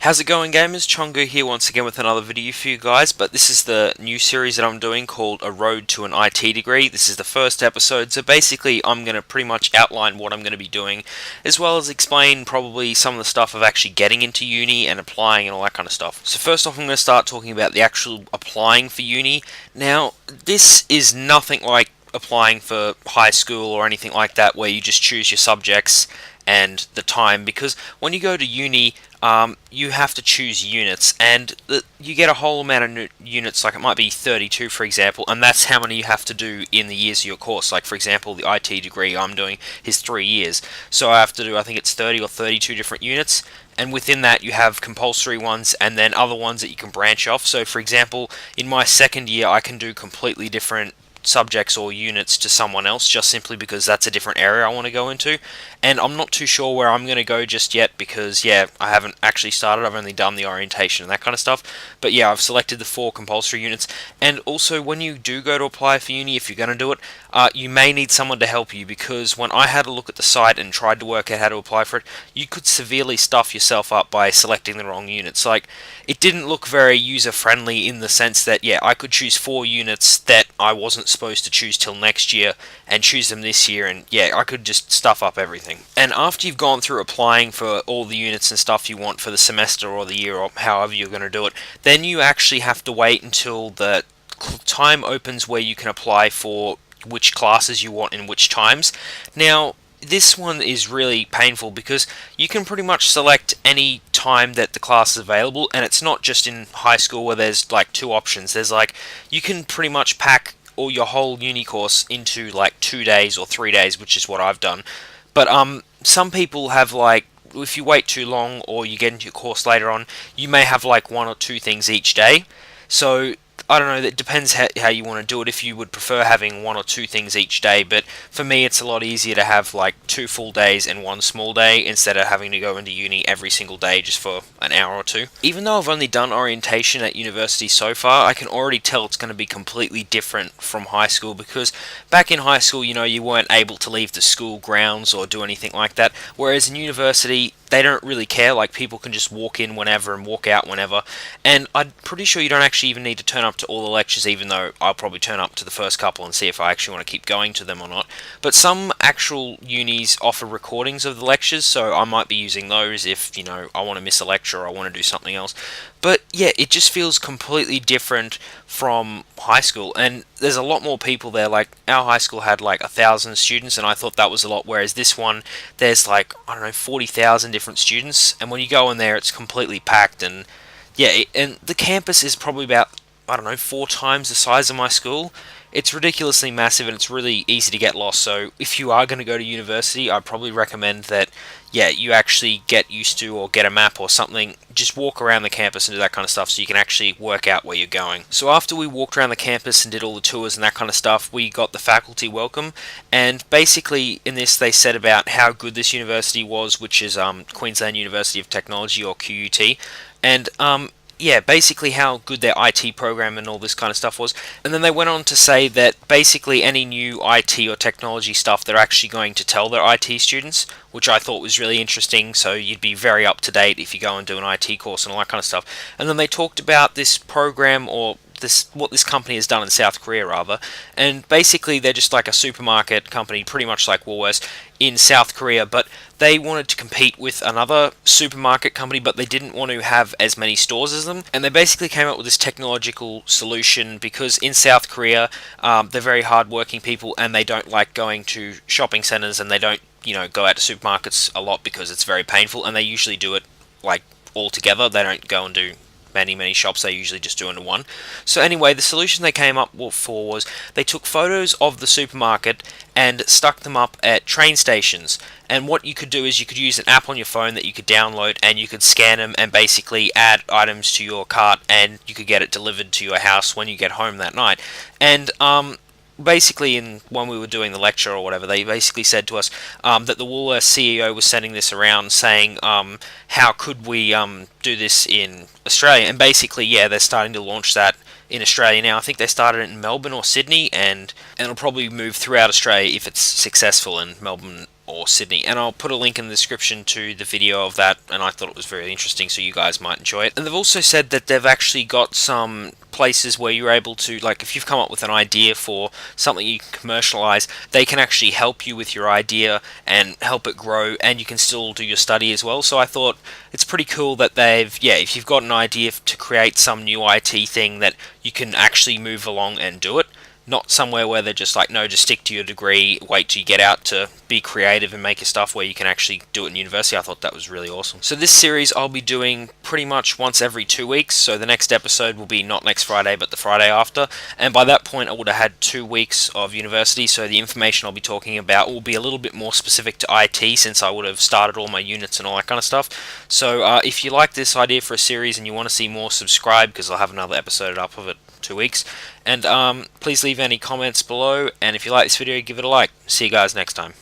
How's it going, gamers? Chongo here once again with another video for you guys, but this is the new series that I'm doing called A Road to an IT Degree. This is the first episode, so basically I'm going to pretty much outline what I'm going to be doing, as well as explain probably some of the stuff of actually getting into uni and applying and all that kind of stuff. So first off, I'm going to start talking about the actual applying for uni. Now, this is nothing like applying for high school or anything like that, where you just choose your subjects and the time, because when you go to uni, you have to choose units, and you get a whole amount of units, like it might be 32 for example, and that's how many you have to do in the years of your course. Like for example, the IT degree I'm doing is 3 years, so I have to do, I think it's 30 or 32 different units, and within that you have compulsory ones and then other ones that you can branch off. So for example, in my second year I can do completely different subjects or units to someone else, just simply because that's a different area I want to go into, and I'm not too sure where I'm going to go just yet, because I haven't actually started. I've only done the orientation and that kind of stuff, but I've selected the 4 compulsory units. And also, when you do go to apply for uni, if you're going to do it, you may need someone to help you, because when I had a look at the site and tried to work out how to apply for it, you could severely stuff yourself up by selecting the wrong units. Like, it didn't look very user friendly, in the sense that I could choose 4 units that I wasn't supposed to choose till next year and choose them this year, and I could just stuff up everything. And after you've gone through applying for all the units and stuff you want for the semester or the year, or however you're going to do it, then you actually have to wait until the time opens where you can apply for which classes you want in which times. Now, this one is really painful, because you can pretty much select any time that the class is available, and it's not just in high school where there's like 2 options. There's you can pretty much pack all your whole uni course into like 2 days or 3 days, which is what I've done. But some people have, if you wait too long or you get into your course later on, you may have like 1 or 2 things each day. So I don't know, that depends how you want to do it, if you would prefer having 1 or 2 things each day, but for me it's a lot easier to have like 2 full days and 1 small day, instead of having to go into uni every single day just for an hour or 2. Even though I've only done orientation at university so far, I can already tell it's going to be completely different from high school, because back in high school, you weren't able to leave the school grounds or do anything like that, whereas in university, they don't really care. Like, people can just walk in whenever and walk out whenever, and I'm pretty sure you don't actually even need to turn up to all the lectures, even though I'll probably turn up to the first couple and see if I actually want to keep going to them or not. But some actual unis offer recordings of the lectures, so I might be using those if, I want to miss a lecture or I want to do something else. But it just feels completely different from high school, and there's a lot more people there. Like, our high school had like 1,000 students, and I thought that was a lot, whereas this one, there's like, I don't know, 40,000 different students, and when you go in there, it's completely packed. And and the campus is probably about, I don't know, 4 times the size of my school. It's ridiculously massive, and it's really easy to get lost. So if you are going to go to university, I'd probably recommend that you actually get used to, or get a map or something, just walk around the campus and do that kind of stuff, so you can actually work out where you're going. So after we walked around the campus and did all the tours and that kind of stuff, we got the faculty welcome, and basically in this they said about how good this university was, which is Queensland University of Technology, or QUT, and basically how good their IT program and all this kind of stuff was. And then they went on to say that basically any new IT or technology stuff, they're actually going to tell their IT students, which I thought was really interesting, so you'd be very up to date if you go and do an IT course and all that kind of stuff. And then they talked about this program, or what this company has done in South Korea rather, and basically they're just like a supermarket company, pretty much like Woolworths in South Korea, but they wanted to compete with another supermarket company, but they didn't want to have as many stores as them, and they basically came up with this technological solution, because in South Korea, they're very hard-working people, and they don't like going to shopping centers, and they don't go out to supermarkets a lot, because it's very painful, and they usually do it like all together. They don't go and do many shops, they usually just do into one. So anyway, the solution they came up for was they took photos of the supermarket and stuck them up at train stations, and what you could do is you could use an app on your phone that you could download, and you could scan them and basically add items to your cart, and you could get it delivered to your house when you get home that night. And basically, when we were doing the lecture or whatever, they basically said to us that the Woolworths CEO was sending this around, saying how could we do this in Australia, and basically they're starting to launch that in Australia now. I think they started it in Melbourne or Sydney, and it'll probably move throughout Australia if it's successful, and Melbourne or Sydney, and I'll put a link in the description to the video of that, and I thought it was very interesting, so you guys might enjoy it. And they've also said that they've actually got some places where you're able to, like, if you've come up with an idea for something you can commercialize, they can actually help you with your idea and help it grow, and you can still do your study as well. So I thought it's pretty cool that they've, yeah, if you've got an idea to create some new IT thing, that you can actually move along and do it. Not somewhere where they're just like, no, just stick to your degree, wait till you get out to be creative and make your stuff, where you can actually do it in university. I thought that was really awesome. So this series I'll be doing pretty much once every 2 weeks, so the next episode will be not next Friday but the Friday after, and by that point I would have had 2 weeks of university, so the information I'll be talking about will be a little bit more specific to IT, since I would have started all my units and all that kind of stuff. So if you like this idea for a series and you want to see more, subscribe, because I'll have another episode up of it 2 weeks. And please leave any comments below, and if you like this video, give it a like. See you guys next time.